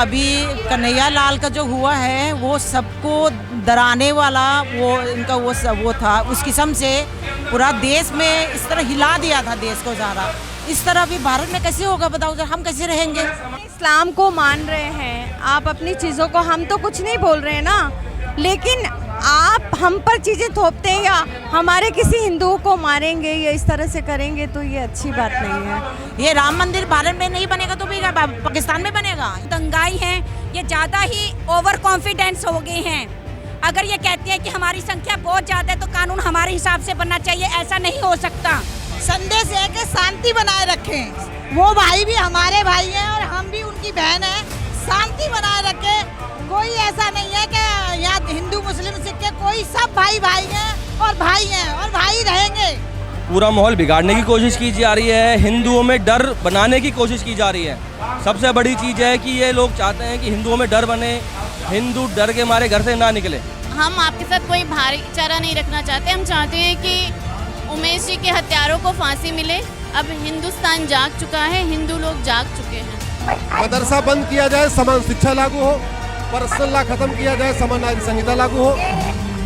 अभी कन्हैया लाल का जो हुआ है वो सबको डराने वाला वो था। उस किस्म से पूरा देश में इस तरह हिला दिया था देश को ज़्यादा। इस तरह अभी भारत में कैसे होगा बताओ, हम कैसे रहेंगे? इस्लाम को मान रहे हैं आप अपनी चीज़ों को, हम तो कुछ नहीं बोल रहे हैं ना, लेकिन आप हम पर चीज़ें थोपते हैं या हमारे किसी हिंदुओं को मारेंगे या इस तरह से करेंगे तो ये अच्छी बात नहीं है। ये राम मंदिर भारत में नहीं बनेगा तो भी पाकिस्तान में बनेगा। दंगाई हैं, ये ज़्यादा ही ओवर कॉन्फिडेंस हो गए हैं। अगर ये कहते हैं कि हमारी संख्या बहुत ज़्यादा है तो कानून हमारे हिसाब से बनना चाहिए, ऐसा नहीं हो सकता। संदेश है कि शांति बनाए रखें। वो भाई भी हमारे भाई हैं और हम भी उनकी बहन हैं। शांति बनाए रखें। कोई ऐसा नहीं है कि यहाँ हिंदू मुस्लिम सिख के, कोई सब भाई भाई हैं और भाई रहेंगे। पूरा माहौल बिगाड़ने की कोशिश की जा रही है, हिंदुओं में डर बनाने की कोशिश की जा रही है। सबसे बड़ी चीज़ है कि ये लोग चाहते हैं कि हिंदुओं में डर बने, हिंदू डर के मारे घर से ना निकले। हम आपके साथ कोई भाईचारा नहीं रखना चाहते। हम चाहते हैं कि उमेश जी के हत्यारों को फांसी मिले। अब हिंदुस्तान जाग चुका है, हिंदू लोग जाग चुके हैं। मदरसा बंद किया जाए, समान शिक्षा लागू हो, पर्सनल लॉ खत्म किया जाए, समान नागरिक संहिता लागू हो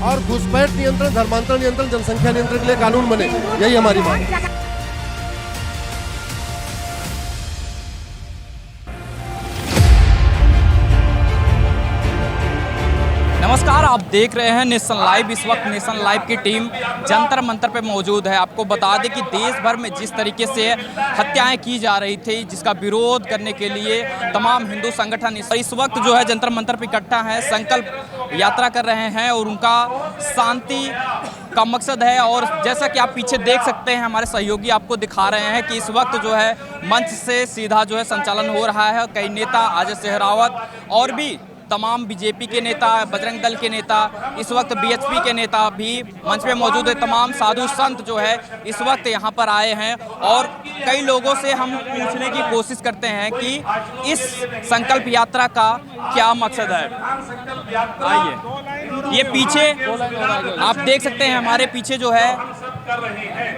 और घुसपैठ नियंत्रण, धर्मांतरण नियंत्रण, जनसंख्या नियंत्रण के लिए कानून बने। यही हमारी मांग है। नमस्कार, आप देख रहे हैं नेशन लाइव। इस वक्त नेशन लाइव की टीम जंतर मंतर पे मौजूद है। आपको बता दें कि देश भर में जिस तरीके से हत्याएं की जा रही थी, जिसका विरोध करने के लिए तमाम हिंदू संगठन इस वक्त जो है जंतर मंतर पे इकट्ठा है, संकल्प यात्रा कर रहे हैं और उनका शांति का मकसद है। और जैसा कि आप पीछे देख सकते हैं, हमारे सहयोगी आपको दिखा रहे हैं कि इस वक्त जो है मंच से सीधा जो है संचालन हो रहा है। कई नेता, अजय शेरावत और भी तमाम बीजेपी के नेता, बजरंग दल के नेता, इस वक्त बीएचपी के नेता भी मंच पे मौजूद है। तमाम साधु संत जो है इस वक्त यहाँ पर आए हैं और कई लोगों से हम पूछने की कोशिश करते हैं कि इस संकल्प यात्रा का क्या मकसद है। आइए, ये पीछे आप देख सकते हैं, हमारे पीछे जो है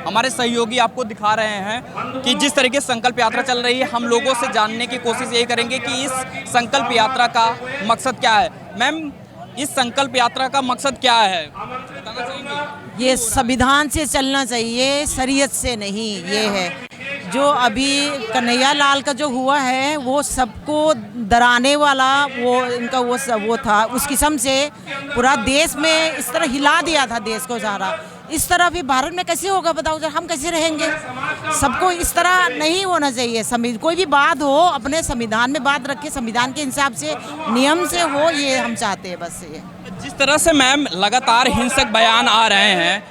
हमारे सहयोगी आपको दिखा रहे हैं कि जिस तरीके से संकल्प यात्रा चल रही है, हम लोगों से जानने की कोशिश यही करेंगे कि इस संकल्प यात्रा का मकसद क्या है। मैम, इस संकल्प यात्रा का मकसद क्या है, बताना चाहेंगे? ये संविधान से चलना चाहिए, शरीयत से नहीं। ये है जो अभी कन्हैया लाल का जो हुआ है वो सबको डराने वाला वो था। उस किस्म से पूरा देश में इस तरह हिला दिया था देश को ज़्यादा। इस तरह भी भारत में कैसे होगा बताओ, हम कैसे रहेंगे? सबको इस तरह नहीं होना चाहिए। कोई भी बात हो अपने संविधान में बात रखे, संविधान के हिसाब से, नियम से हो, ये हम चाहते हैं बस। ये जिस तरह से मैम लगातार हिंसक बयान आ रहे हैं,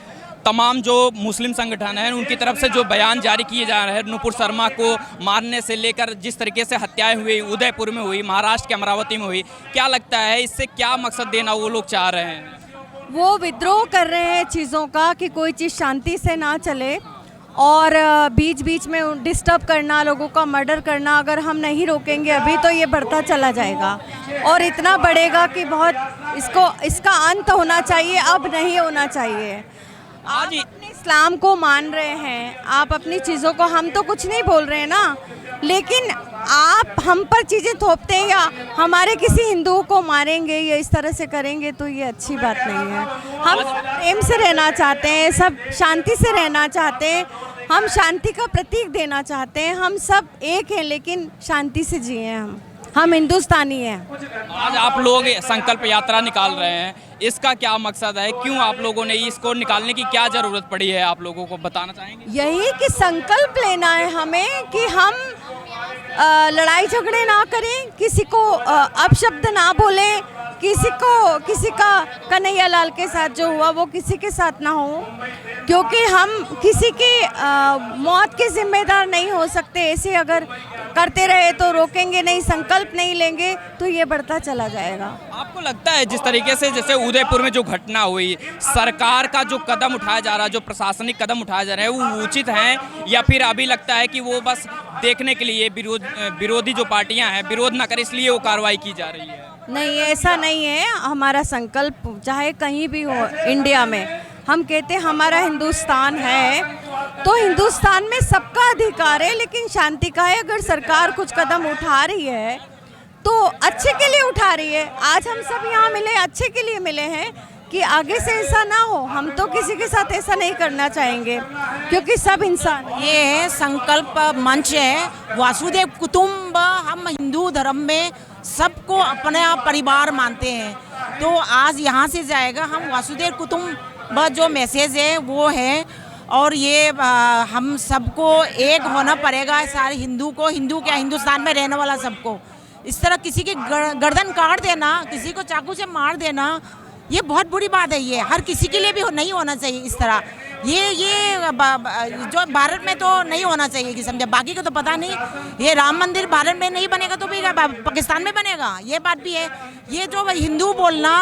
तमाम जो मुस्लिम संगठन हैं उनकी तरफ से जो बयान जारी किए जा रहे हैं, नुपुर शर्मा को मारने से लेकर जिस तरीके से हत्याएं हुई, उदयपुर में हुई, महाराष्ट्र के अमरावती में हुई, क्या लगता है इससे क्या मकसद देना वो लोग चाह रहे हैं? वो विद्रोह कर रहे हैं चीज़ों का कि कोई चीज़ शांति से ना चले और बीच बीच में डिस्टर्ब करना, लोगों का मर्डर करना। अगर हम नहीं रोकेंगे अभी तो ये बढ़ता चला जाएगा और इतना बढ़ेगा कि बहुत इसका अंत होना चाहिए, अब नहीं होना चाहिए। आप अपने इस्लाम को मान रहे हैं, आप अपनी चीज़ों को, हम तो कुछ नहीं बोल रहे हैं ना, लेकिन आप हम पर चीज़ें थोपते हैं या हमारे किसी हिंदुओं को मारेंगे या इस तरह से करेंगे तो ये अच्छी बात नहीं है। हम प्रेम से रहना चाहते हैं, सब शांति से रहना चाहते हैं, हम शांति का प्रतीक देना चाहते हैं। हम सब एक हैं लेकिन शांति से जिए। हम हिंदुस्तानी हैं। आज आप लोग संकल्प यात्रा निकाल रहे हैं, इसका क्या मकसद है? क्यों आप लोगों ने इसको निकालने की क्या ज़रूरत पड़ी है, आप लोगों को बताना चाहेंगे? यही कि संकल्प लेना है हमें कि हम लड़ाई झगड़े ना करें, किसी को अपशब्द ना बोलें, किसी का कन्हैया लाल के साथ जो हुआ वो किसी के साथ ना हो, क्योंकि हम किसी की मौत के जिम्मेदार नहीं हो सकते। ऐसे अगर करते रहे तो रोकेंगे नहीं, संकल्प नहीं लेंगे तो ये बढ़ता चला जाएगा। आपको लगता है जिस तरीके से जैसे उदयपुर में जो घटना हुई, सरकार का जो कदम उठाया जा रहा है, जो प्रशासनिक कदम उठाए जा रहे हैं, वो उचित हैं या फिर अभी लगता है कि वो बस देखने के लिए विरोधी जो पार्टियां हैं विरोध ना करें इसलिए वो कार्रवाई की जा रही है? नहीं, ऐसा नहीं है। हमारा संकल्प चाहे कहीं भी हो इंडिया में, हम कहते हैं हमारा हिंदुस्तान है तो हिंदुस्तान में सबका अधिकार है, लेकिन शांति का है। अगर सरकार कुछ कदम उठा रही है तो अच्छे के लिए उठा रही है। आज हम सब यहाँ मिले अच्छे के लिए मिले हैं कि आगे से ऐसा ना हो। हम तो किसी के साथ ऐसा नहीं करना चाहेंगे क्योंकि सब इंसान। ये संकल्प मंच है, वासुदेव कुटुंब। हम हिंदू धर्म में सबको अपना परिवार मानते हैं, तो आज यहाँ से जाएगा हम वासुदेव कुटुंब जो मैसेज है वो है। और ये हम सबको एक होना पड़ेगा, सारे हिंदू को, हिंदू क्या हिंदुस्तान में रहने वाला सबको। इस तरह किसी की गर्दन काट देना, किसी को चाकू से मार देना, ये बहुत बुरी बात है। ये हर किसी के लिए भी नहीं होना चाहिए इस तरह। ये जो भारत में तो नहीं होना चाहिए कि समझे, बाकी को तो पता नहीं। ये राम मंदिर भारत में नहीं बनेगा तो भी पाकिस्तान में बनेगा, ये बात भी है। ये जो हिंदू बोलना,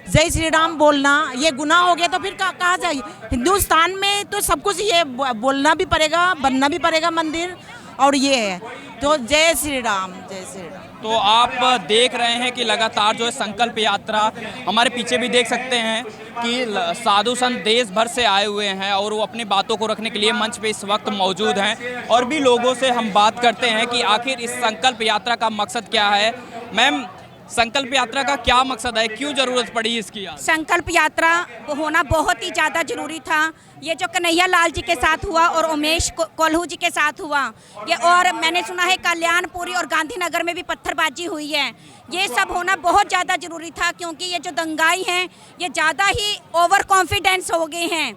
जय श्री राम बोलना, ये गुनाह हो गया तो फिर कहा जाए। हिंदुस्तान में तो सब कुछ ये बोलना भी पड़ेगा, बनना भी पड़ेगा मंदिर, और ये है तो जय श्री राम, जय श्री राम। तो आप देख रहे हैं कि लगातार जो है संकल्प यात्रा, हमारे पीछे भी देख सकते हैं कि साधु संत देश भर से आए हुए हैं और वो अपनी बातों को रखने के लिए मंच पे इस वक्त मौजूद हैं। और भी लोगों से हम बात करते हैं कि आखिर इस संकल्प यात्रा का मकसद क्या है। मैम, संकल्प यात्रा का क्या मकसद है, क्यों जरूरत पड़ी इसकी? संकल्प यात्रा होना बहुत ही ज़्यादा जरूरी था। ये जो कन्हैया लाल जी के साथ हुआ और उमेश कोल्हू जी के साथ हुआ, ये और मैंने सुना है कल्याणपुरी और गांधीनगर में भी पत्थरबाजी हुई है। ये सब होना बहुत ज़्यादा जरूरी था क्योंकि ये जो दंगाई हैं ये ज़्यादा ही ओवर कॉन्फिडेंस हो गए हैं।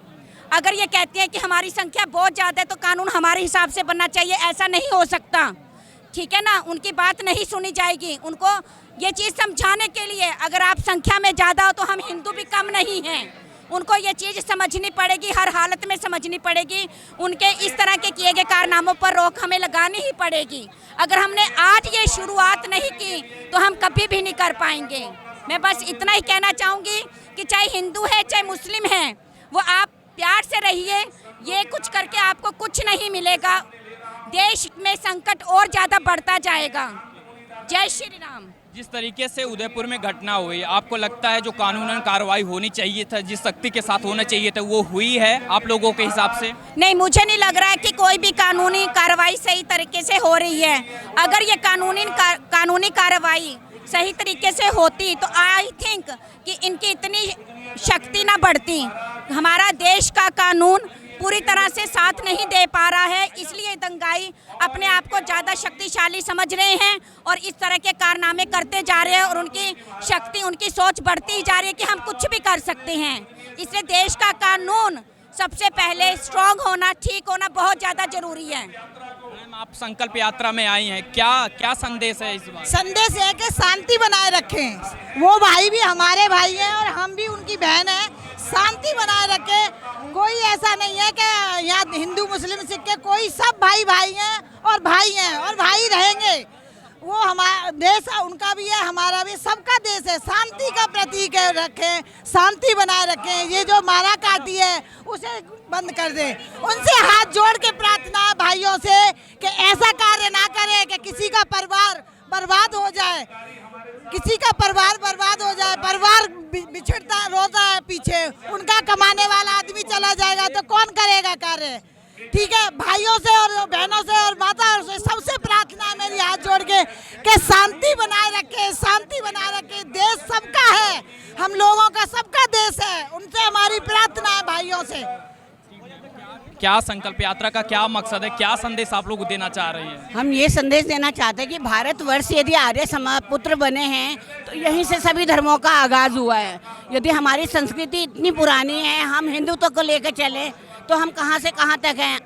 अगर ये कहते हैं कि हमारी संख्या बहुत ज़्यादा है तो कानून हमारे हिसाब से बनना चाहिए, ऐसा नहीं हो सकता, ठीक है ना। उनकी बात नहीं सुनी जाएगी। उनको ये चीज़ समझाने के लिए, अगर आप संख्या में ज़्यादा हो तो हम हिंदू भी कम नहीं हैं। उनको ये चीज़ समझनी पड़ेगी, हर हालत में समझनी पड़ेगी। उनके इस तरह के किए गए कारनामों पर रोक हमें लगानी ही पड़ेगी। अगर हमने आज ये शुरुआत नहीं की तो हम कभी भी नहीं कर पाएंगे। मैं बस इतना ही कहना चाहूँगी कि चाहे हिंदू है चाहे मुस्लिम है, वो आप प्यार से रहिए। ये कुछ करके आपको कुछ नहीं मिलेगा, देश में संकट और ज़्यादा बढ़ता जाएगा। जय श्री राम। जिस तरीके से उदयपुर में घटना हुई, आपको लगता है जो कानूनन कार्रवाई होनी चाहिए था, जिस सख्ती के साथ होना चाहिए था, वो हुई है आप लोगों के हिसाब से? नहीं, मुझे नहीं लग रहा है कि कोई भी कानूनी कार्रवाई सही तरीके से हो रही है। अगर ये कानूनी कार्रवाई सही तरीके से होती तो आई थिंक कि इनकी इतनी शक्ति ना बढ़ती। हमारा देश का कानून पूरी तरह से साथ नहीं दे पा रहा है, इसलिए दंगाई अपने आप को ज़्यादा शक्तिशाली समझ रहे हैं और इस तरह के कारनामे करते जा रहे हैं और उनकी शक्ति, उनकी सोच बढ़ती जा रही है कि हम कुछ भी कर सकते हैं। इसलिए देश का कानून सबसे पहले स्ट्रॉन्ग होना, ठीक होना बहुत ज़्यादा जरूरी है। मैम, आप संकल्प यात्रा में आई हैं, क्या संदेश है इस बार? संदेश है कि शांति बनाए रखें। वो भाई भी हमारे भाई हैं और हम भी उनकी बहन हैं। शांति बनाए रखें। कोई ऐसा नहीं है कि यहाँ हिंदू मुस्लिम सिख के, कोई सब भाई भाई हैं और भाई रहेंगे। वो हमारा देश उनका भी है, हमारा भी, सबका देश है। शांति का प्रतीक है, रखें, शांति बनाए रखें। ये जो मारा काटी है उसे बंद कर दें। उनसे हाथ जोड़ के प्रार्थना है भाइयों से कि ऐसा कार्य ना करें कि किसी का परिवार बर्बाद हो जाए, किसी का परिवार बर्बाद हो जाए। परिवार बिछड़ता रोता है पीछे, उनका कमाने वाला आदमी चला जाएगा तो कौन करेगा कार्य, ठीक है। भाइयों से और बहनों से और माताओं से सबसे प्रार्थना है मेरी हाथ जोड़ के कि शांति बनाए रखे, शांति बनाए रखे। देश सबका है, हम लोगों का सबका देश है। उनसे हमारी प्रार्थना है भाइयों से। क्या संकल्प यात्रा का क्या मकसद है, क्या संदेश आप लोग देना चाह रही हैं? हम ये संदेश देना चाहते हैं कि भारतवर्ष यदि आर्य पुत्र बने हैं तो यहीं से सभी धर्मों का आगाज हुआ है। यदि हमारी संस्कृति इतनी पुरानी है, हम हिंदुत्व को लेकर चले तो हम कहाँ से कहाँ तक हैं।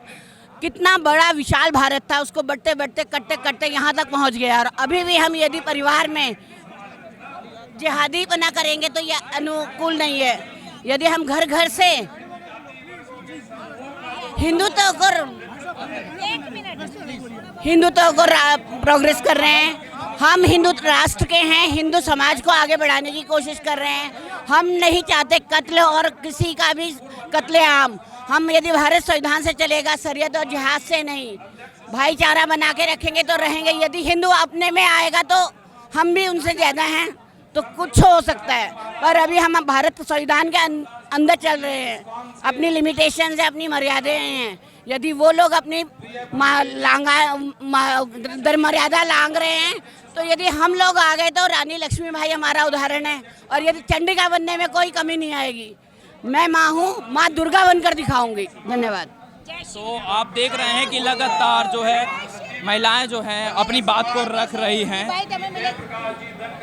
कितना बड़ा विशाल भारत था, उसको बढ़ते बढ़ते कटते कटते यहाँ तक पहुँच गया। और अभी भी हम यदि परिवार में जिहादी बना करेंगे तो ये अनुकूल नहीं है। यदि हम घर घर से हिंदुत्व को प्रोग्रेस कर रहे हैं, हम हिंदू राष्ट्र के हैं, हिंदू समाज को आगे बढ़ाने की कोशिश कर रहे हैं। हम नहीं चाहते कत्ल और किसी का भी कत्लेआम। हम यदि भारत संविधान से चलेगा, शरीयत और जिहाद से नहीं, भाईचारा बना के रखेंगे तो रहेंगे। यदि हिंदू अपने में आएगा तो हम भी उनसे ज़्यादा हैं तो कुछ हो सकता है। पर अभी हम भारत संविधान के अंदर चल रहे हैं, अपनी लिमिटेशन से अपनी मर्यादाएं हैं। यदि वो लोग अपनी मर्यादा लांग रहे हैं तो यदि हम लोग आ गए तो रानी लक्ष्मीबाई हमारा उदाहरण है, और यदि चंडिका बनने में कोई कमी नहीं आएगी। मैं माँ हूँ, माँ दुर्गा बनकर दिखाऊंगी। धन्यवाद। तो आप देख रहे हैं कि लगातार जो है महिलाएं जो हैं अपनी बात को रख रही हैं।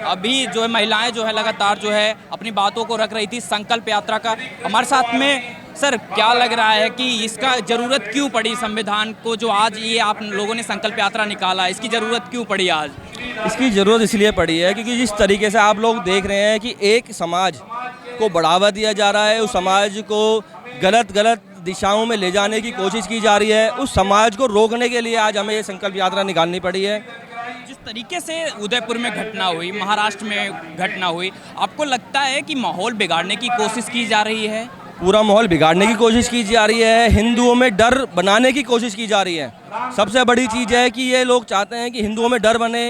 अभी जो है महिलाएं जो है लगातार जो है अपनी बातों को रख रही थी संकल्प यात्रा का। हमारे साथ में सर क्या लग रहा है कि इसका ज़रूरत क्यों पड़ी संविधान को, जो आज ये आप लोगों ने संकल्प यात्रा निकाला, इसकी ज़रूरत क्यों पड़ी आज? इसकी ज़रूरत इसलिए पड़ी है क्योंकि जिस तरीके से आप लोग देख रहे हैं कि एक समाज को बढ़ावा दिया जा रहा है, उस समाज को गलत दिशाओं में ले जाने की कोशिश की जा रही है, उस समाज को रोकने के लिए आज हमें ये संकल्प यात्रा निकालनी पड़ी है। जिस तरीके से उदयपुर में घटना हुई, महाराष्ट्र में घटना हुई, आपको लगता है कि माहौल बिगाड़ने की कोशिश की जा रही है? पूरा माहौल बिगाड़ने की कोशिश की जा रही है, हिंदुओं में डर बनाने की कोशिश की जा रही है। सबसे बड़ी चीज़ है कि ये लोग चाहते हैं कि हिंदुओं में डर बने,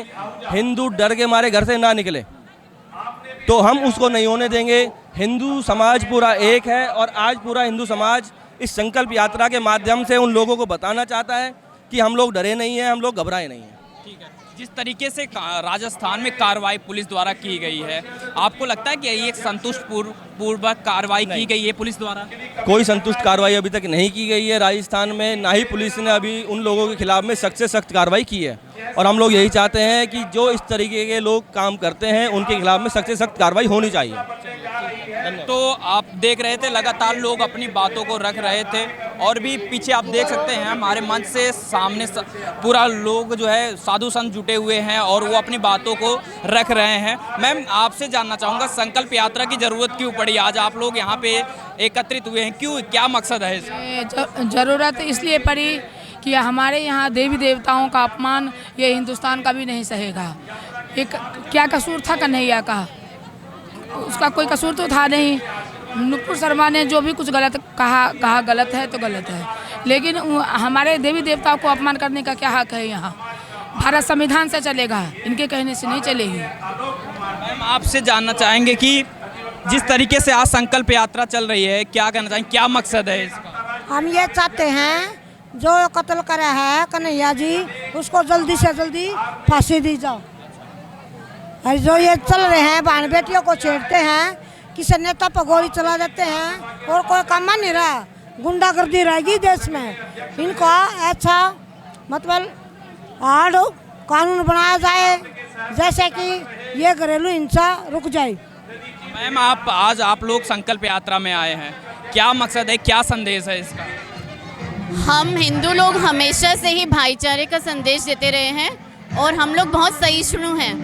हिंदू डर के मारे घर से ना निकले, तो हम उसको नहीं होने देंगे। हिंदू समाज पूरा एक है और आज पूरा हिंदू समाज इस संकल्प यात्रा के माध्यम से उन लोगों को बताना चाहता है कि हम लोग डरे नहीं हैं, हम लोग घबराए नहीं हैं। ठीक है। जिस तरीके से राजस्थान में कार्रवाई पुलिस द्वारा की गई है, आपको लगता है कि ये एक संतुष्टपूर्वक कार्रवाई की गई है पुलिस द्वारा? कोई संतुष्ट कार्रवाई अभी तक नहीं की गई है राजस्थान में, ना ही पुलिस ने अभी उन लोगों के खिलाफ में सख्त से सख्त कार्रवाई की है। और हम लोग यही चाहते हैं कि जो इस तरीके के लोग काम करते हैं उनके खिलाफ में सख्त से सख्त कार्रवाई होनी चाहिए। तो आप देख रहे थे लगातार लोग अपनी बातों को रख रहे थे, और भी पीछे आप देख सकते हैं हमारे मंच से सामने पूरा लोग जो है साधु संत जुटे हुए हैं और वो अपनी बातों को रख रहे हैं। मैम, आपसे जानना चाहूँगा संकल्प यात्रा की ज़रूरत क्यों पड़ी? आज आप लोग यहाँ पे एकत्रित हुए हैं, क्यों, क्या मकसद है इसका? ज़रूरत इसलिए पड़ी कि हमारे यहाँ देवी देवताओं का अपमान ये हिंदुस्तान का भी नहीं सहेगा। एक क्या कसूर था कन्हैया का? उसका कोई कसूर तो था नहीं। नुपुर शर्मा ने जो भी कुछ गलत कहा गलत है तो गलत है, लेकिन हमारे देवी देवताओं को अपमान करने का क्या हक है? यहाँ भारत संविधान से चलेगा, इनके कहने से नहीं चलेगी। मैम, आपसे जानना चाहेंगे कि जिस तरीके से आज संकल्प यात्रा चल रही है, क्या कहना चाहेंगे, क्या मकसद है इसका? हम ये चाहते हैं जो कत्ल करा है कन्हैया जी, उसको जल्दी से जल्दी फांसी दी जाओ। और जो ये चल रहे हैं बहन बेटियों को छेड़ते हैं, किसी नेता पर गोली चला देते हैं और कोई काम नहीं रहा, गुंडागर्दी रहेगी देश में। इनको अच्छा मतलब हार्ड कानून बनाया जाए जैसे कि ये घरेलू हिंसा रुक जाए। मैम, आज आप लोग संकल्प यात्रा में आए हैं, क्या मकसद है, क्या संदेश है इसका? हम हिंदू लोग हमेशा से ही भाईचारे का संदेश देते रहे हैं और हम लोग बहुत सहिष्णु हैं,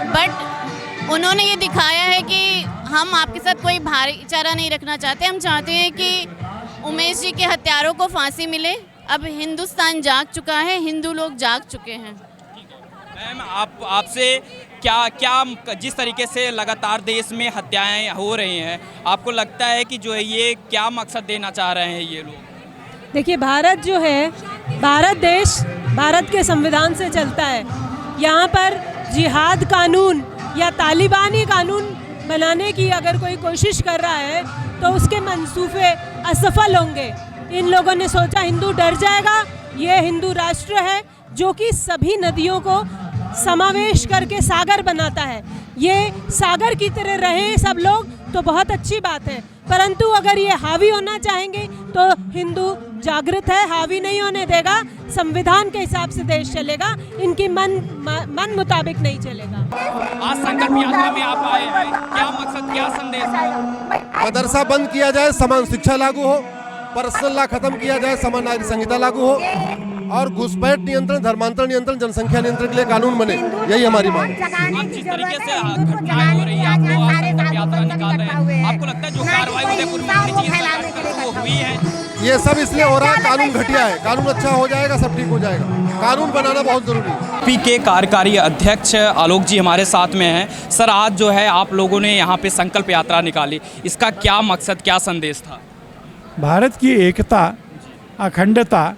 बट उन्होंने ये दिखाया है कि हम आपके साथ कोई भाईचारा नहीं रखना चाहते। हम चाहते हैं कि उमेश जी के हत्यारों को फांसी मिले। अब हिंदुस्तान जाग चुका है, हिंदू लोग जाग चुके हैं। मैम, आपसे क्या जिस तरीके से लगातार देश में हत्याएं हो रही हैं, आपको लगता है कि जो है ये क्या मकसद देना चाह रहे हैं ये लोग? देखिए, भारत जो है, भारत देश भारत के संविधान से चलता है। यहाँ पर जिहाद कानून या तालिबानी कानून बनाने की अगर कोई कोशिश कर रहा है तो उसके मंसूबे असफल होंगे। इन लोगों ने सोचा हिंदू डर जाएगा, ये हिंदू राष्ट्र है जो कि सभी नदियों को समावेश करके सागर बनाता है। ये सागर की तरह रहे सब लोग तो बहुत अच्छी बात है, परंतु अगर ये हावी होना चाहेंगे तो हिंदू जागृत है, हावी नहीं होने देगा। संविधान के हिसाब से देश चलेगा, इनकी मन मुताबिक नहीं चलेगा। आज संकल्प यात्रा में आप आए हैं, क्या मकसद, क्या संदेश है? मदरसा बंद किया जाए, समान शिक्षा लागू हो, पर्सनल लॉ खत्म किया जाए, समान नागरिक संहिता लागू हो, और घुसपैठ नियंत्रण, धर्मांतरण नियंत्रण, जनसंख्या नियंत्रण के लिए कानून बने, यही हमारी मांग है। आप जिस तरीके से घटनाएं हो रही है, आपको आज संकल्प यात्रा निकाल रहे हैं, आपको लगता है जो कार्रवाई उदयपुर में होनी चाहिए वो हुई है? ये सब इसलिए हो रहा है, कानून घटिया है, कानून अच्छा हो जाएगा, सब ठीक हो जाएगा। कानून बनाना बहुत जरूरी है। पी के कार्यकारी अध्यक्ष आलोक जी हमारे साथ में हैं। सर, आज जो है आप लोगों ने यहाँ पे संकल्प यात्रा निकाली, इसका क्या मकसद, क्या संदेश था? भारत की एकता, अखंडता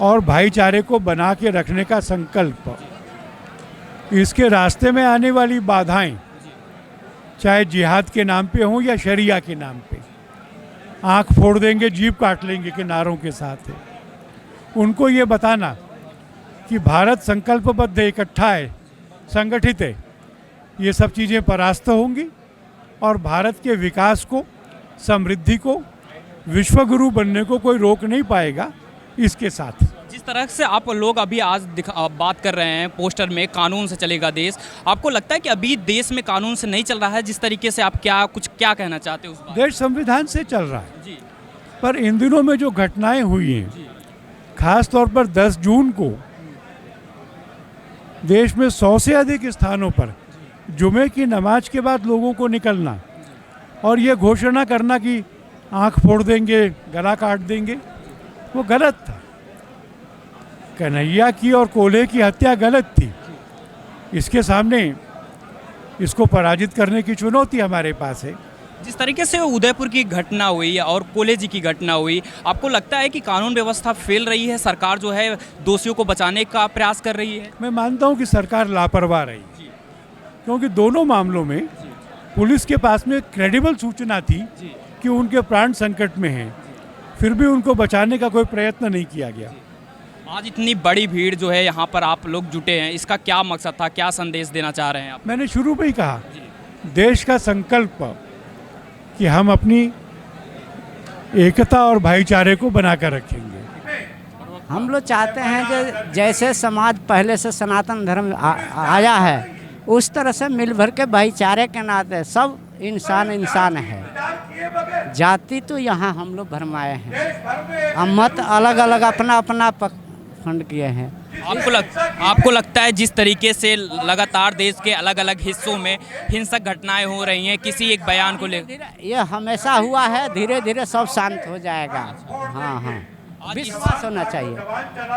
और भाईचारे को बना के रखने का संकल्प। इसके रास्ते में आने वाली बाधाएं, चाहे जिहाद के नाम पे हों या शरिया के नाम पे, आंख फोड़ देंगे, जीभ काट लेंगे के नारों के साथ है। उनको ये बताना कि भारत संकल्पबद्ध इकट्ठा है संगठित है, ये सब चीज़ें परास्त होंगी और भारत के विकास को, समृद्धि को, विश्वगुरु बनने को कोई रोक नहीं पाएगा। इसके साथ जिस तरह से आप लोग अभी आज बात कर रहे हैं पोस्टर में कानून से चलेगा देश, आपको लगता है कि अभी देश में कानून से नहीं चल रहा है? जिस तरीके से आप क्या कहना चाहते हो उस बात? देश संविधान से चल रहा है जी। पर इन दिनों में जो घटनाएं हुई हैं, खास तौर पर 10 जून को देश में 100 से अधिक स्थानों पर जुमे की नमाज के बाद लोगों को निकलना और ये घोषणा करना कि आंख फोड़ देंगे, गला काट देंगे, वो गलत था। कन्हैया की और कोल्हे की हत्या गलत थी। इसके सामने इसको पराजित करने की चुनौती हमारे पास है। जिस तरीके से उदयपुर की घटना हुई और कोल्हे जी की घटना हुई, आपको लगता है कि कानून व्यवस्था फेल रही है? सरकार जो है दोषियों को बचाने का प्रयास कर रही है? मैं मानता हूं कि सरकार लापरवाह रही, क्योंकि दोनों मामलों में पुलिस के पास में क्रेडिबल सूचना थी कि उनके प्राण संकट में हैं, फिर भी उनको बचाने का कोई प्रयत्न नहीं किया गया। आज इतनी बड़ी भीड़ जो है यहाँ पर आप लोग जुटे हैं, इसका क्या मकसद था, क्या संदेश देना चाह रहे हैं आप? मैंने शुरू में ही कहा, देश का संकल्प कि हम अपनी एकता और भाईचारे को बनाकर रखेंगे। हम लोग चाहते हैं कि जैसे समाज पहले से सनातन धर्म आया है, उस तरह से मिल भर के भाईचारे के नाते सब इंसान है। जाति तो यहाँ हम लोग भरमाए हैं, मत अलग अलग अपना अपना फंड किए हैं। आपको लगता है जिस तरीके से लगातार देश के अलग अलग हिस्सों में हिंसक घटनाएं हो रही हैं, किसी एक बयान को लेकर? ये हमेशा हुआ है, धीरे धीरे सब शांत हो जाएगा। हाँ, विश्वास होना चाहिए,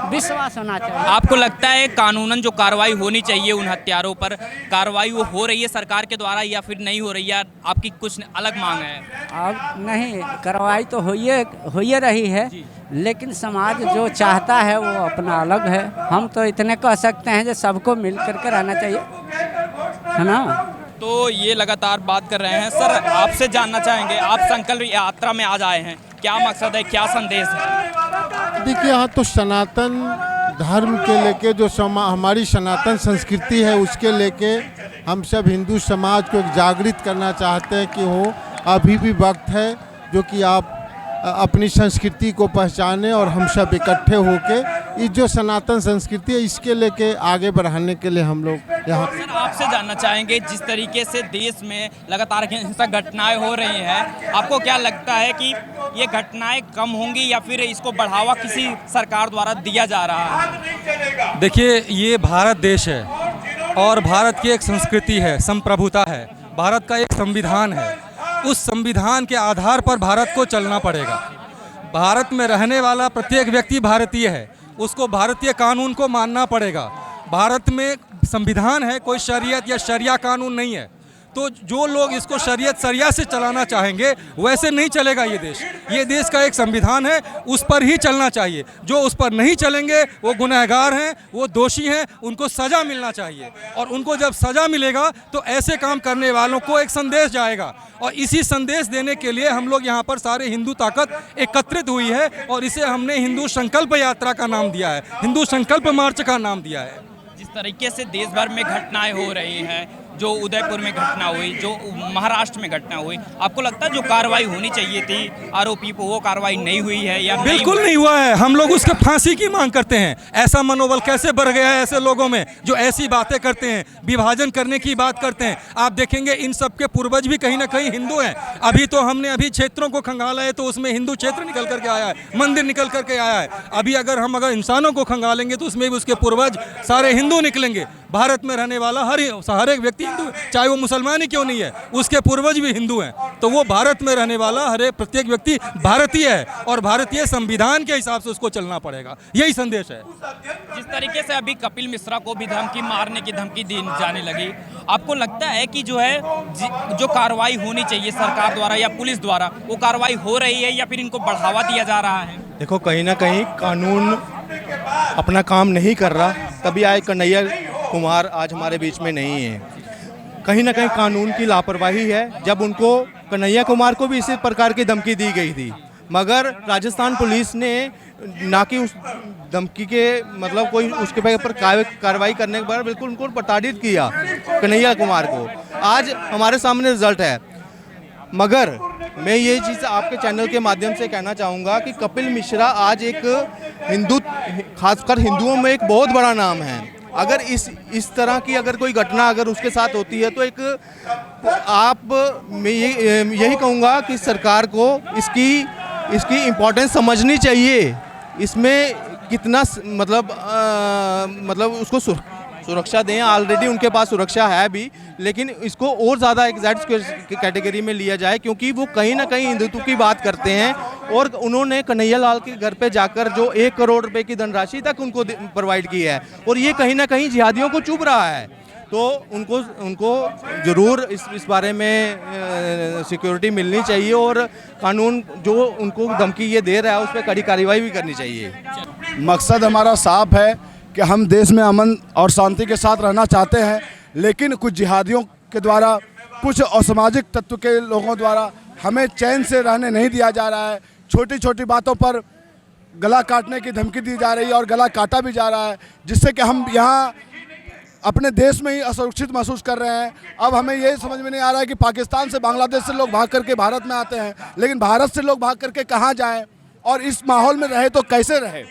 विश्वास होना चाहिए। आपको लगता है कानूनन जो कार्रवाई होनी चाहिए उन हत्यारों पर, कार्रवाई वो हो रही है सरकार के द्वारा या फिर नहीं हो रही है? आपकी कुछ अलग मांग है? अब नहीं, कार्रवाई तो हो ही रही है, लेकिन समाज जो चाहता है वो अपना अलग है। हम तो इतने कह सकते हैं कि सबको मिल करके रहना चाहिए, है ना? तो ये लगातार बात कर रहे हैं। सर, आपसे जानना चाहेंगे, आप संकल्प यात्रा में आज आए हैं, क्या मकसद है, क्या संदेश है? देखिए, यहाँ तो सनातन धर्म के लेके जो हमारी सनातन संस्कृति है उसके लेके हम सब हिंदू समाज को जागृत करना चाहते हैं कि हो अभी भी वक्त है जो कि आप अपनी संस्कृति को पहचाने और हम सब इकट्ठे होके इस जो सनातन संस्कृति है इसके लेके आगे बढ़ाने के लिए हम लोग यहाँ। सर, आपसे जानना चाहेंगे, जिस तरीके से देश में लगातार हिंसक घटनाएं हो रही हैं, आपको क्या लगता है कि ये घटनाएं कम होंगी या फिर इसको बढ़ावा किसी सरकार द्वारा दिया जा रहा है? देखिए, ये भारत देश है और भारत की एक संस्कृति है, संप्रभुता है, भारत का एक संविधान है। उस संविधान के आधार पर भारत को चलना पड़ेगा। भारत में रहने वाला प्रत्येक व्यक्ति भारतीय है, उसको भारतीय कानून को मानना पड़ेगा। भारत में संविधान है, कोई शरीयत या शरिया कानून नहीं है। तो जो लोग इसको शरीयत शरिया से चलाना चाहेंगे वैसे नहीं चलेगा ये देश। ये देश का एक संविधान है, उस पर ही चलना चाहिए। जो उस पर नहीं चलेंगे वो गुनहगार हैं, वो दोषी हैं, उनको सज़ा मिलना चाहिए। और उनको जब सज़ा मिलेगा तो ऐसे काम करने वालों को एक संदेश जाएगा। और इसी संदेश देने के लिए हम लोग यहाँ पर सारे हिंदू ताकत एकत्रित हुई है और इसे हमने हिंदू संकल्प यात्रा का नाम दिया है, हिंदू संकल्प मार्च का नाम दिया है। जिस तरीके से देश भर में घटनाएं हो रही हैं, जो उदयपुर में घटना हुई, जो महाराष्ट्र में घटना हुई, आपको लगता है जो कार्रवाई होनी चाहिए थी आरोपी पर वो कार्रवाई नहीं हुई है या बिल्कुल नहीं हुआ है? हम लोग उसके फांसी की मांग करते हैं। ऐसा मनोबल कैसे बढ़ गया है ऐसे लोगों में जो ऐसी बातें करते हैं, विभाजन करने की बात करते हैं? आप देखेंगे इन सब के पूर्वज भी कहीं ना कहीं हिंदू हैं। अभी तो हमने क्षेत्रों को खंगाला है तो उसमें हिंदू क्षेत्र निकल करके आया है, मंदिर निकल करके आया है। अभी अगर इंसानों को खंगालेंगे तो उसमें भी उसके पूर्वज सारे हिंदू निकलेंगे। भारत में रहने वाला हर एक व्यक्ति हिंदू है, चाहे वो मुसलमान ही क्यों नहीं है, उसके पूर्वज भी हिंदू हैं। तो वो भारत में रहने वाला प्रत्येक व्यक्ति भारतीय है और भारतीय संविधान के हिसाब से उसको चलना पड़ेगा, यही संदेश है। जिस तरीके से अभी कपिल मिश्रा को भी धमकी मारने की धमकी दी जाने लगी, आपको लगता है कि जो कार्रवाई होनी चाहिए सरकार द्वारा या पुलिस द्वारा वो कार्रवाई हो रही है या फिर इनको बढ़ावा दिया जा रहा है? देखो, कहीं ना कहीं कानून अपना काम नहीं कर रहा, तभी आए कन्हैया कुमार आज हमारे बीच में नहीं है। कहीं ना कहीं कानून की लापरवाही है। जब उनको कन्हैया कुमार को भी इसी प्रकार की धमकी दी गई थी, मगर राजस्थान पुलिस ने ना कि उस धमकी के मतलब कोई उसके पर कार्रवाई करने के बाद बिल्कुल उनको प्रताड़ित किया कन्हैया कुमार को। आज हमारे सामने रिजल्ट है। मगर मैं ये चीज़ आपके चैनल के माध्यम से कहना चाहूँगा कि कपिल मिश्रा आज एक खासकर हिंदुओं में एक बहुत बड़ा नाम है। अगर इस तरह की अगर कोई घटना अगर उसके साथ होती है तो मैं यही कहूँगा कि सरकार को इसकी इम्पोर्टेंस समझनी चाहिए। इसमें कितना मतलब उसको सुरक्षा दें। ऑलरेडी उनके पास सुरक्षा है भी, लेकिन इसको और ज़्यादा एग्जैक्ट कैटेगरी में लिया जाए, क्योंकि वो कहीं ना कहीं हिंदुत्व की बात करते हैं। और उन्होंने कन्हैया लाल के घर पे जाकर जो 1 करोड़ रुपए की धनराशि तक उनको प्रोवाइड की है, और ये कहीं ना कहीं जिहादियों को चुभ रहा है। तो उनको ज़रूर इस बारे में सिक्योरिटी मिलनी चाहिए, और कानून जो उनको धमकी ये दे रहा है उस पर कड़ी कार्रवाई भी करनी चाहिए। मकसद हमारा साफ है कि हम देश में अमन और शांति के साथ रहना चाहते हैं, लेकिन कुछ जिहादियों के द्वारा, कुछ असामाजिक तत्व के लोगों द्वारा हमें चैन से रहने नहीं दिया जा रहा है। छोटी छोटी बातों पर गला काटने की धमकी दी जा रही है और गला काटा भी जा रहा है, जिससे कि हम यहाँ अपने देश में ही असुरक्षित महसूस कर रहे हैं। अब हमें ये समझ में नहीं आ रहा है कि पाकिस्तान से, बांग्लादेश से लोग भाग करके भारत में आते हैं, लेकिन भारत से लोग भाग करके कहाँ जाएं और इस माहौल में रहे तो कैसे रहे,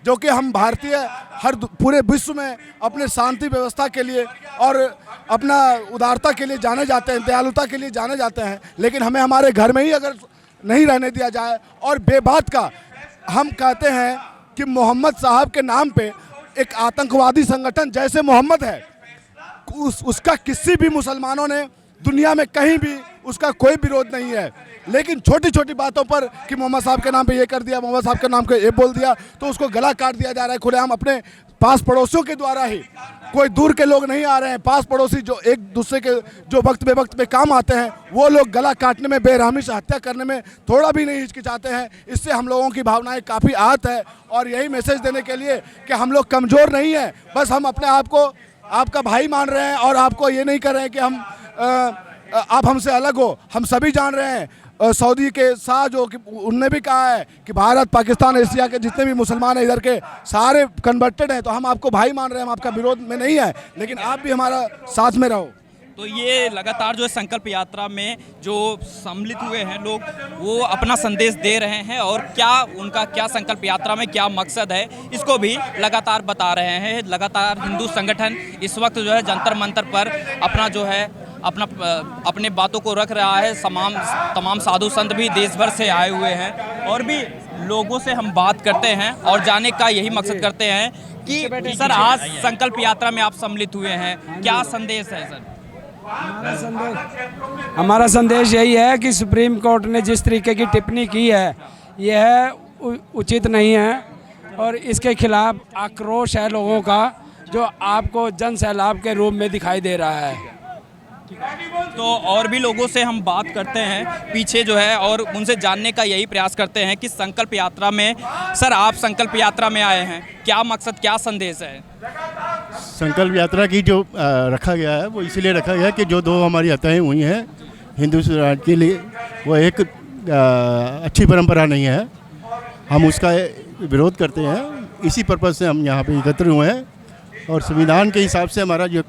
जो कि हम भारतीय पूरे विश्व में अपने शांति व्यवस्था के लिए और अपना उदारता के लिए जाने जाते हैं, दयालुता के लिए जाने जाते हैं, लेकिन हमें हमारे घर में ही अगर नहीं रहने दिया जाए। और बेबात का हम कहते हैं कि मोहम्मद साहब के नाम पे एक आतंकवादी संगठन जैसे मोहम्मद है, उसका किसी भी मुसलमानों ने दुनिया में कहीं भी उसका कोई विरोध नहीं है, लेकिन छोटी छोटी बातों पर कि मोहम्मद साहब के नाम पे ये कर दिया, मोहम्मद साहब के नाम पे ये बोल दिया, तो उसको गला काट दिया जा रहा है खुलेआम। अपने पास पड़ोसियों के द्वारा ही, कोई दूर के लोग नहीं आ रहे हैं, पास पड़ोसी जो एक दूसरे के जो वक्त पे काम आते हैं, वो लोग गला काटने में, बेरहमी से हत्या करने में थोड़ा भी नहीं हिचकिचाते हैं। इससे हम लोगों की भावनाएं काफ़ी आहत है, और यही मैसेज देने के लिए कि हम लोग कमज़ोर नहीं हैं, बस हम अपने आप को आपका भाई मान रहे हैं, और आपको ये नहीं कर रहे हैं कि आप हमसे अलग हो। हम सभी जान रहे हैं, सऊदी के शाह जो कि उनने भी कहा है कि भारत, पाकिस्तान, एशिया के जितने भी मुसलमान हैं इधर के सारे कन्वर्टेड हैं, तो हम आपको भाई मान रहे हैं, हम आपका विरोध में नहीं है, लेकिन आप भी हमारा साथ में रहो। तो ये लगातार जो संकल्प यात्रा में जो सम्मिलित हुए हैं लोग, वो अपना संदेश दे रहे हैं, और उनका क्या संकल्प यात्रा में क्या मकसद है इसको भी लगातार बता रहे हैं। लगातार हिंदू संगठन इस वक्त जो है जंतर मंतर पर अपने बातों को रख रहा है। तमाम साधु संत भी देश भर से आए हुए हैं, और भी लोगों से हम बात करते हैं और जानने का यही मकसद करते हैं कि सर आज संकल्प यात्रा में आप सम्मिलित हुए हैं, क्या संदेश है सर? हमारा संदेश यही है कि सुप्रीम कोर्ट ने जिस तरीके की टिप्पणी की है, यह उचित नहीं है, और इसके खिलाफ आक्रोश है लोगों का, जो आपको जन सैलाब के रूप में दिखाई दे रहा है। तो और भी लोगों से हम बात करते हैं पीछे जो है, और उनसे जानने का यही प्रयास करते हैं कि संकल्प यात्रा में, सर आप संकल्प यात्रा में आए हैं, क्या मकसद, क्या संदेश है? संकल्प यात्रा की जो रखा गया है वो इसलिए रखा गया है कि जो 2 हमारी हत्याएं हुई हैं हिंदू स्वराज के लिए, वो एक अच्छी परंपरा नहीं है। हम उसका विरोध करते हैं, इसी पर्पज़ से हम यहाँ पे एकत्र हुए हैं, और संविधान के हिसाब से हमारा जो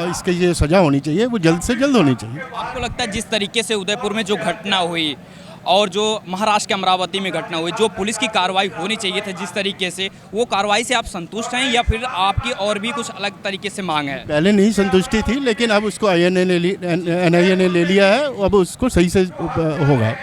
इसकी जो सज़ा होनी चाहिए वो जल्द से जल्द होनी चाहिए। आपको लगता है जिस तरीके से उदयपुर में जो घटना हुई और जो महाराष्ट्र के अमरावती में घटना हुई, जो पुलिस की कार्रवाई होनी चाहिए थी जिस तरीके से, वो कार्रवाई से आप संतुष्ट हैं, या फिर आपकी और भी कुछ अलग तरीके से मांग है? पहले नहीं संतुष्टि थी, लेकिन अब उसको NIA ने ले लिया है, अब उसको सही से होगा।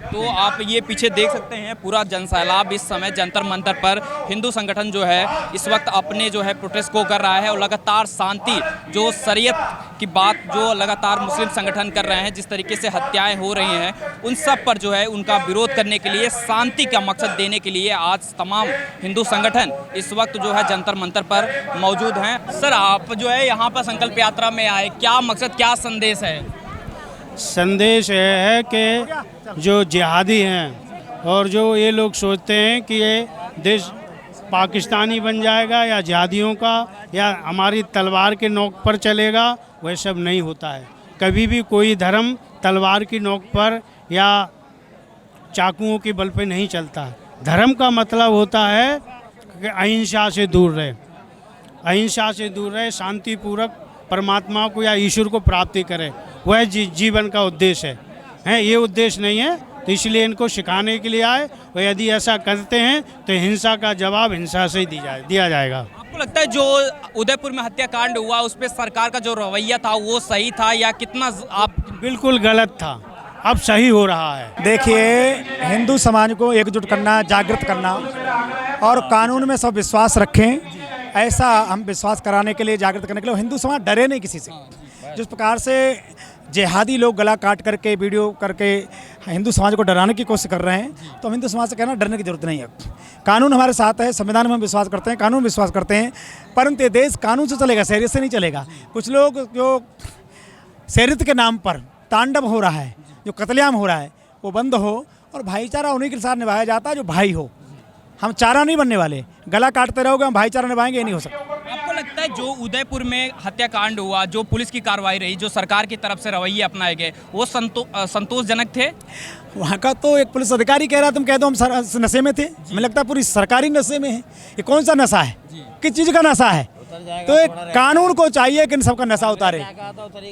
तो आप ये पीछे देख सकते हैं पूरा जनसैलाब इस समय जंतर मंतर पर हिंदू संगठन जो है इस वक्त अपने जो है प्रोटेस्ट को कर रहा है, और लगातार शांति, जो शरीयत की बात जो लगातार मुस्लिम संगठन कर रहे हैं, जिस तरीके से हत्याएं हो रही हैं, उन सब पर जो है उनका विरोध करने के लिए, शांति का मकसद देने के लिए आज तमाम हिंदू संगठन इस वक्त जो है जंतर मंतर पर मौजूद हैं। सर आप जो है यहाँ पर संकल्प यात्रा में आए, क्या मकसद, क्या संदेश है? संदेश है कि जो जिहादी हैं और जो ये लोग सोचते हैं कि ये देश पाकिस्तानी बन जाएगा या जिहादियों का या हमारी तलवार के नोक पर चलेगा, वह सब नहीं होता है। कभी भी कोई धर्म तलवार की नोक पर या चाकुओं के बल पे नहीं चलता। धर्म का मतलब होता है कि अहिंसा से दूर रहे, अहिंसा से दूर रहे, शांतिपूर्वक परमात्मा को या ईश्वर को प्राप्ति करे, वह जीवन का उद्देश्य है। ये उद्देश्य नहीं है, तो इसलिए इनको सिखाने के लिए आए, और यदि ऐसा करते हैं तो हिंसा का जवाब हिंसा से ही दिया जाएगा। आपको लगता है जो उदयपुर में हत्याकांड हुआ उस पर सरकार का जो रवैया था वो सही था या कितना आप? बिल्कुल गलत था, अब सही हो रहा है। देखिए, हिंदू समाज को एकजुट करना, जागृत करना और कानून में सब विश्वास रखें, ऐसा हम विश्वास कराने के लिए, जागृत करने के लिए। हिंदू समाज डरे नहीं किसी से। जिस प्रकार से जिहादी लोग गला काट करके वीडियो करके हिंदू समाज को डराने की कोशिश कर रहे हैं, तो हम हिंदू समाज से कहना डरने की जरूरत नहीं है। कानून हमारे साथ है, संविधान में हम विश्वास करते हैं, कानून विश्वास करते हैं, परंतु ये देश कानून से चलेगा, शरीयत से नहीं चलेगा। कुछ लोग जो शरीयत के नाम पर तांडव हो रहा है, जो कत्लेआम हो रहा है, वो बंद हो और भाईचारा उन्हीं के साथ निभाया जाता है जो भाई हो। हम चारा नहीं बनने वाले, गला काटते रहोगे हम भाईचारा निभाएंगे, ये नहीं हो सकता। आपको लगता है जो उदयपुर में हत्याकांड हुआ, जो पुलिस की कार्रवाई रही, जो सरकार की तरफ से रवैये अपनाए गए, वो संतोषजनक थे? वहाँ का तो एक पुलिस अधिकारी कह रहा है, तुम कह दो हम नशे में थे। मुझे लगता है पूरी सरकारी नशे में है। ये कौन सा नशा है, किस चीज़ का नशा है? तो एक कानून को चाहिए कि इन सबका नशा उतारे।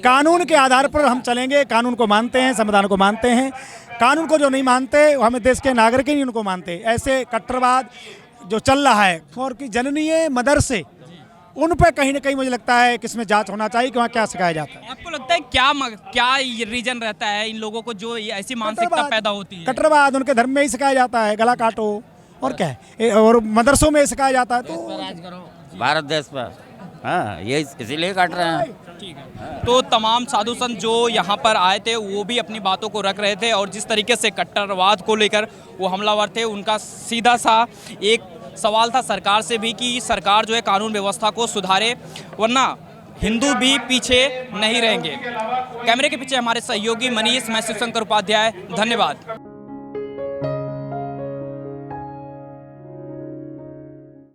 कानून के आधार पर हम चलेंगे, कानून को मानते हैं, संविधान को मानते हैं। कानून को जो नहीं मानते, हमें देश के नागरिक ही नहीं उनको मानते। ऐसे कट्टरवाद जो चल रहा है और की जननीय मदरसे, उन पे कहीं ना कहीं मुझे लगता है कि इसमें जांच होना चाहिए कि वहाँ क्या सिखाया जाता है। आपको लगता है क्या रीजन रहता है इन लोगों को जो ऐसी मानसिकता पैदा होती है? कट्टरवाद उनके धर्म में ही सिखाया जाता है, गला काटो, और क्या है, और मदरसों में सिखाया जाता है। तो भारत देश पर, हाँ, ये इसीलिए काट रहे हैं। तो तमाम साधु संत जो यहाँ पर आए थे वो भी अपनी बातों को रख रहे थे, और जिस तरीके से कट्टरवाद को लेकर वो हमलावर थे, उनका सीधा सा एक सवाल था सरकार से भी कि सरकार जो है कानून व्यवस्था को सुधारे, वरना हिंदू भी पीछे नहीं रहेंगे। कैमरे के पीछे हमारे सहयोगी मनीष, मैं शिवशंकर उपाध्याय, धन्यवाद।